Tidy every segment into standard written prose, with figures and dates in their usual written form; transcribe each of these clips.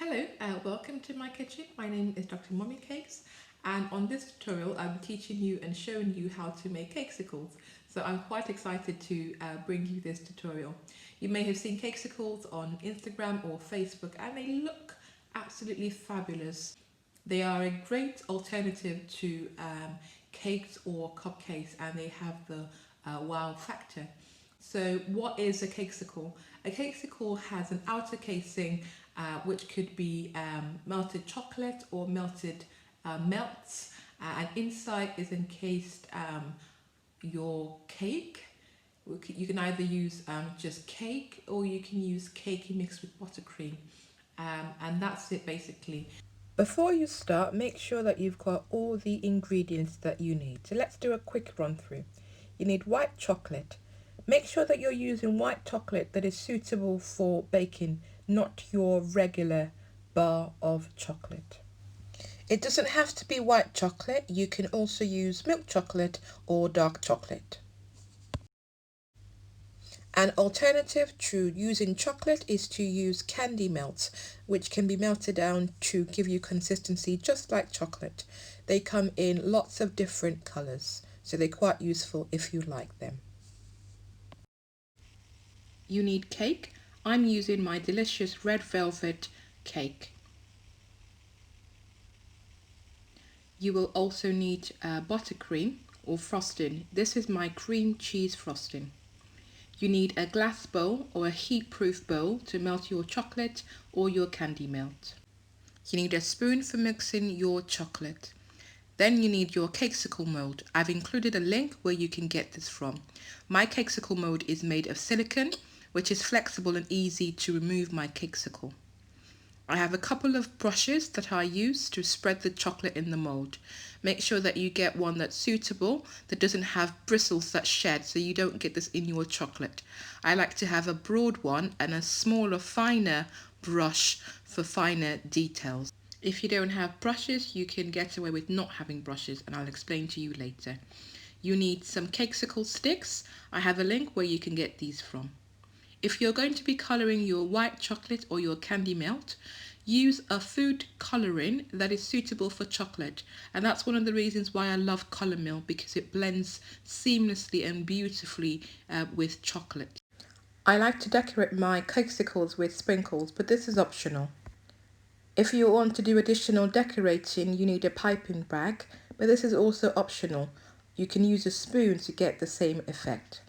Hello, welcome to my kitchen. My name is DrMummyCakes, and on this tutorial I'm teaching you and showing you how to make cakesicles. So I'm quite excited to bring you this tutorial. You may have seen cakesicles on Instagram or Facebook and they look absolutely fabulous. They are a great alternative to cakes or cupcakes, and they have the wow factor. So what is a cakesicle? A cakesicle has an outer casing which could be melted chocolate or melted melts, and inside is encased your cake. You can either use just cake, or you can use cake mixed with buttercream, and that's it basically. Before you start, make sure that you've got all the ingredients that you need. So let's do a quick run through. You need white chocolate. Make sure that you're using white chocolate that is suitable for baking, not your regular bar of chocolate. It doesn't have to be white chocolate. You can also use milk chocolate or dark chocolate. An alternative to using chocolate is to use candy melts, which can be melted down to give you consistency just like chocolate. They come in lots of different colours, so they're quite useful if you like them. You need cake. I'm using my delicious red velvet cake. You will also need buttercream or frosting. This is my cream cheese frosting. You need a glass bowl or a heat-proof bowl to melt your chocolate or your candy melt. You need a spoon for mixing your chocolate. Then you need your cakesicle mold. I've included a link where you can get this from. My cakesicle mold is made of silicone, which is flexible and easy to remove my cakesicle. I have a couple of brushes that I use to spread the chocolate in the mold. Make sure that you get one that's suitable, that doesn't have bristles that shed, so you don't get this in your chocolate. I like to have a broad one and a smaller, finer brush for finer details. If you don't have brushes, you can get away with not having brushes, and I'll explain to you later. You need some cakesicle sticks. I have a link where you can get these from. If you're going to be colouring your white chocolate or your candy melt, use a food colouring that is suitable for chocolate. And that's one of the reasons why I love Colour Mill, because it blends seamlessly and beautifully with chocolate. I like to decorate my cakesicles with sprinkles, but this is optional. If you want to do additional decorating, you need a piping bag, but this is also optional. You can use a spoon to get the same effect.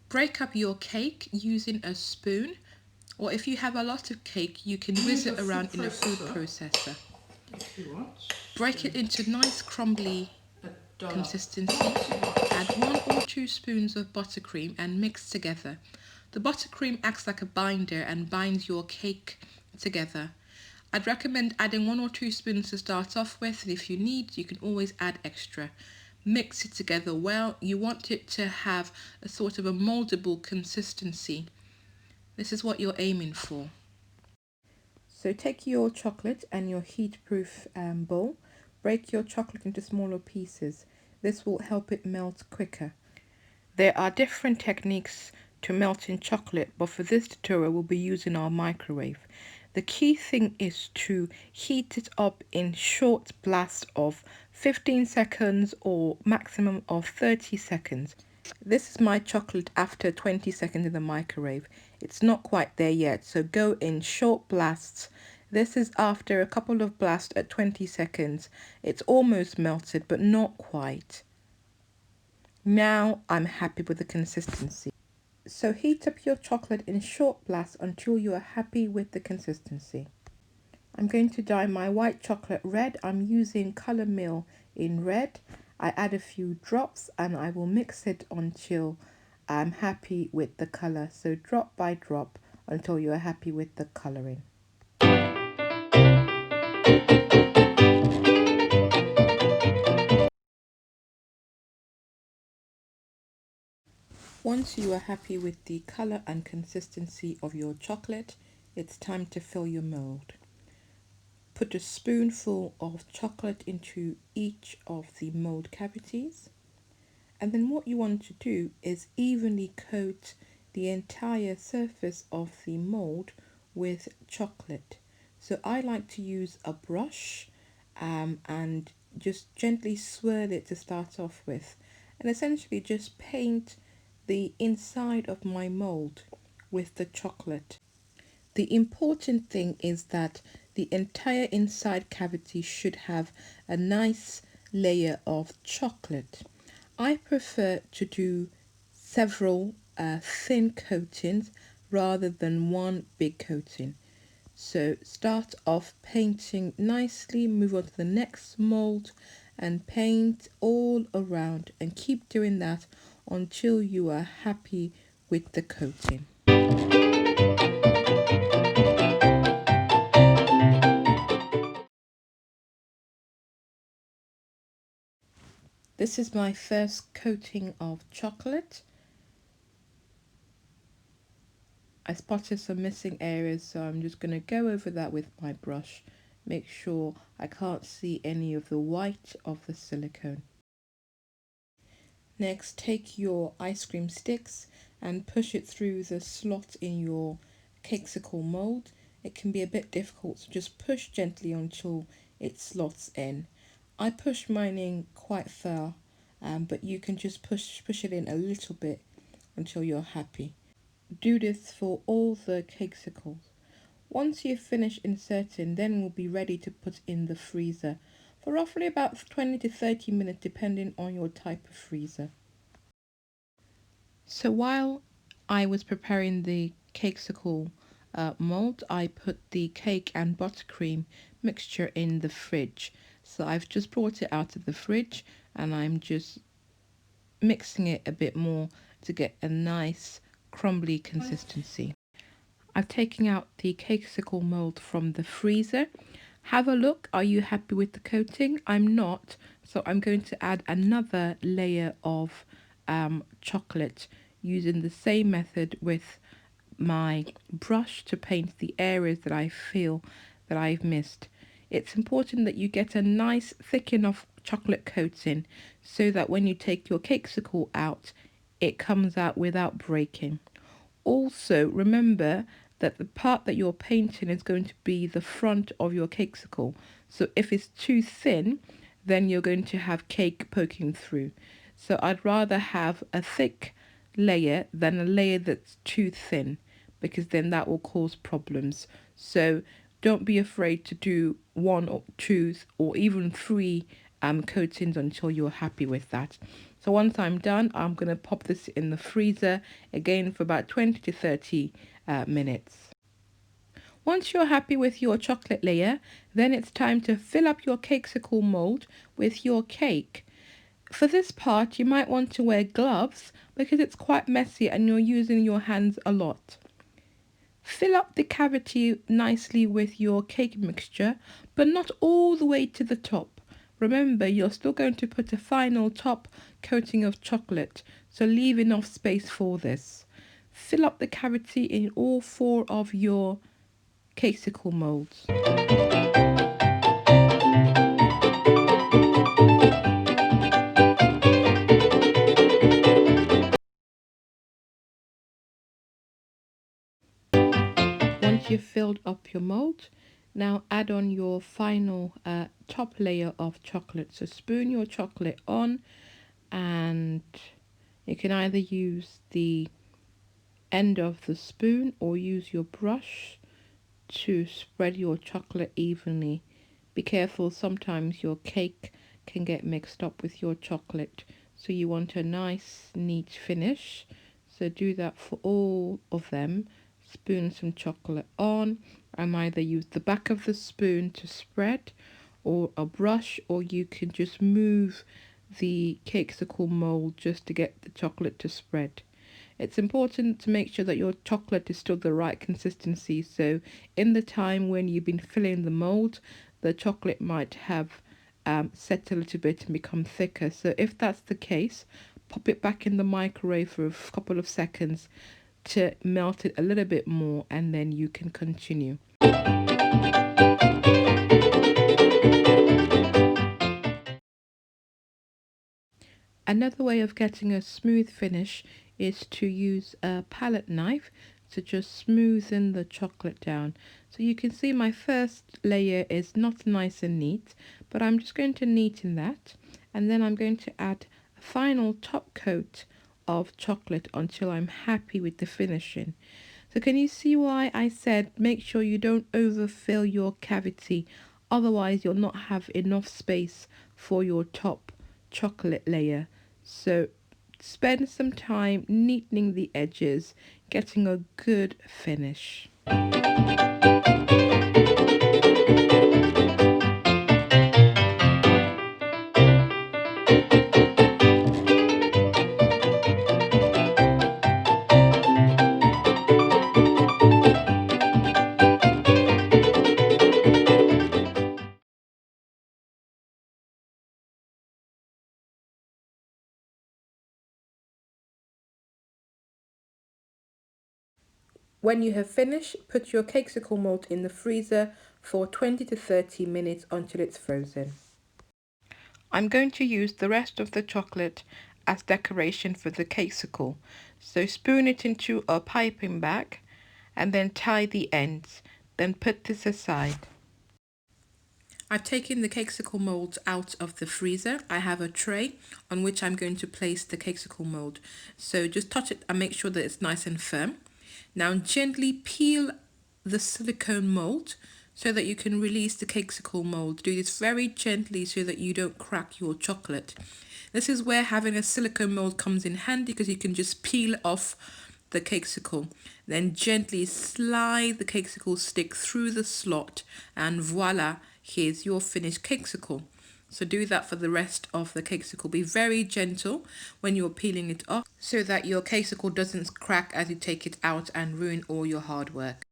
Break up your cake using a spoon, or if you have a lot of cake, you can whiz it around in a food processor. Break it into nice crumbly consistency. Add 1 or 2 spoons of buttercream and mix together. The buttercream acts like a binder and binds your cake together. I'd recommend adding 1 or 2 spoons to start off with, and if you need, you can always add extra. Mix it together well. You want it to have a sort of a moldable consistency. This is what you're aiming for. So take your chocolate and your heat-proof bowl. Break your chocolate into smaller pieces. This will help it melt quicker. There are different techniques to melting chocolate, but for this tutorial we'll be using our microwave. The key thing is to heat it up in short blasts of 15 seconds or maximum of 30 seconds. This is my chocolate after 20 seconds in the microwave. It's not quite there yet, so go in short blasts. This is after a couple of blasts at 20 seconds. It's almost melted, but not quite. Now I'm happy with the consistency. So heat up your chocolate in short blasts until you are happy with the consistency. I'm going to dye my white chocolate red. I'm using Colour Mill in red. I add a few drops and I will mix it until I'm happy with the colour. So drop by drop until you are happy with the colouring. Once you are happy with the colour and consistency of your chocolate, it's time to fill your mould. Put a spoonful of chocolate into each of the mould cavities. And then what you want to do is evenly coat the entire surface of the mould with chocolate. So I like to use a brush and just gently swirl it to start off with, and essentially just paint the inside of my mold with the chocolate. The important thing is that the entire inside cavity should have a nice layer of chocolate. I prefer to do several thin coatings rather than one big coating. So start off painting nicely, move on to the next mold and paint all around, and keep doing that until you are happy with the coating. This is my first coating of chocolate. I spotted some missing areas, so I'm just going to go over that with my brush. Make sure I can't see any of the white of the silicone. Next, take your ice cream sticks and push it through the slot in your Cakesicle mold. It can be a bit difficult, so just push gently until it slots in. I push mine in quite far, but you can just push it in a little bit until you're happy. Do this for all the Cakesicles. Once you've finished inserting, then we'll be ready to put in the freezer for roughly about 20 to 30 minutes depending on your type of freezer. So while I was preparing the Cakesicle mold, I put the cake and buttercream mixture in the fridge. So I've just brought it out of the fridge and I'm just mixing it a bit more to get a nice crumbly consistency. I've taken out the Cakesicle mold from the freezer. Have a look. Are you happy with the coating? I'm not, so I'm going to add another layer of chocolate using the same method with my brush to paint the areas that I feel that I've missed. It's important that you get a nice thick enough chocolate coating so that when you take your Cakesicle out, it comes out without breaking. Also, remember that the part that you're painting is going to be the front of your Cakesicle. So if it's too thin, then you're going to have cake poking through. So I'd rather have a thick layer than a layer that's too thin, because then that will cause problems. So don't be afraid to do one or two or even three coatings until you're happy with that. So once I'm done, I'm going to pop this in the freezer again for about 20 to 30 minutes. Once you're happy with your chocolate layer, then it's time to fill up your Cakesicle mold with your cake. For this part, you might want to wear gloves because it's quite messy and you're using your hands a lot. Fill up the cavity nicely with your cake mixture, but not all the way to the top. Remember, you're still going to put a final top coating of chocolate, so leave enough space for this. Fill up the cavity in all 4 of your Cakesicle molds. Once you've filled up your mold, now add on your final top layer of chocolate. So spoon your chocolate on, and you can either use the end of the spoon or use your brush to spread your chocolate evenly. Be careful, sometimes your cake can get mixed up with your chocolate, so you want a nice neat finish. So do that for all of them. Spoon some chocolate on. I either use the back of the spoon to spread or a brush, or you can just move the Cakesicle mold just to get the chocolate to spread. It's important to make sure that your chocolate is still the right consistency, so in the time when you've been filling the mold, the chocolate might have set a little bit and become thicker. So if that's the case, pop it back in the microwave for a couple of seconds to melt it a little bit more, and then you can continue. Another way of getting a smooth finish is to use a palette knife to just smoothen the chocolate down. So you can see my first layer is not nice and neat, but I'm just going to neaten that, and then I'm going to add a final top coat of chocolate until I'm happy with the finishing. So can you see why I said make sure you don't overfill your cavity, otherwise you'll not have enough space for your top chocolate layer. So spend some time neatening the edges, getting a good finish. When you have finished, put your Cakesicle mold in the freezer for 20 to 30 minutes until it's frozen. I'm going to use the rest of the chocolate as decoration for the Cakesicle. So spoon it into a piping bag and then tie the ends. Then put this aside. I've taken the Cakesicle mold out of the freezer. I have a tray on which I'm going to place the Cakesicle mold. So just touch it and make sure that it's nice and firm. Now gently peel the silicone mold so that you can release the Cakesicle mold. Do this very gently so that you don't crack your chocolate. This is where having a silicone mold comes in handy, because you can just peel off the Cakesicle. Then gently slide the Cakesicle stick through the slot, and voila, here's your finished Cakesicle. So do that for the rest of the Cakesicle. Be very gentle when you're peeling it off so that your Cakesicle doesn't crack as you take it out and ruin all your hard work.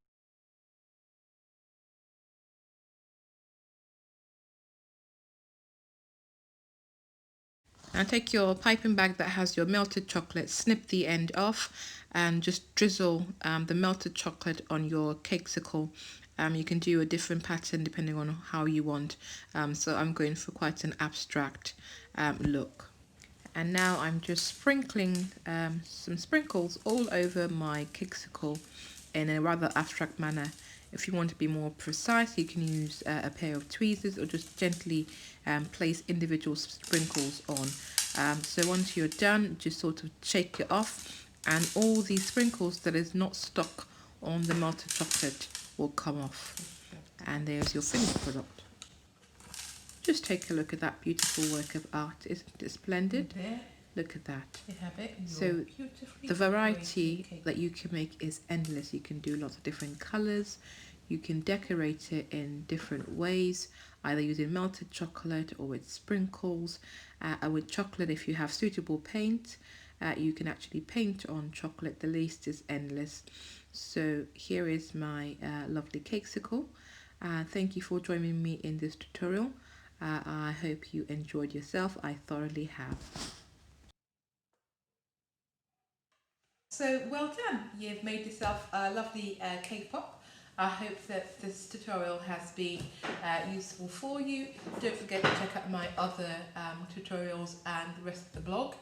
Now take your piping bag that has your melted chocolate, snip the end off and just drizzle the melted chocolate on your Cakesicle. You can do a different pattern depending on how you want. So I'm going for quite an abstract look. And now I'm just sprinkling some sprinkles all over my Cakesicle in a rather abstract manner. If you want to be more precise, you can use a pair of tweezers or just gently place individual sprinkles on. So once you're done, just sort of shake it off, and all these sprinkles that is not stuck on the melted chocolate will come off. And there's your finished product. Just take a look at that beautiful work of art. Isn't it splendid? There Look at that. you have it. So the variety that you can make is endless. You can do lots of different colors. You can decorate it in different ways, either using melted chocolate or with sprinkles. And with chocolate, if you have suitable paint, you can actually paint on chocolate. The list is endless. So here is my lovely Cakesicle. Thank you for joining me in this tutorial. I hope you enjoyed yourself. I thoroughly have. So well done. You've made yourself a lovely cake pop. I hope that this tutorial has been useful for you. Don't forget to check out my other tutorials and the rest of the blog.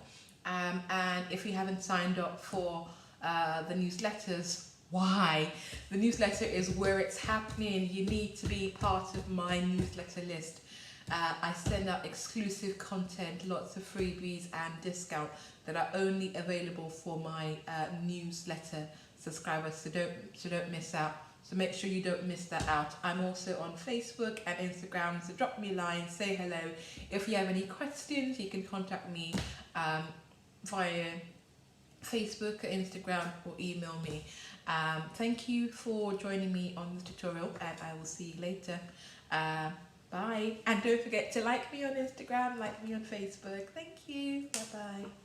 And if you haven't signed up for the newsletters, why? The newsletter is where it's happening. You need to be part of my newsletter list. I send out exclusive content, lots of freebies and discount that are only available for my newsletter subscribers, so don't miss out. So make sure you don't miss that out. I'm also on Facebook and Instagram, so drop me a line, say hello. If you have any questions, you can contact me via Facebook, Instagram, or email me. Thank you for joining me on the tutorial, and I will see you later. Bye. And don't forget to like me on Instagram, like me on Facebook. Thank you. Bye-bye.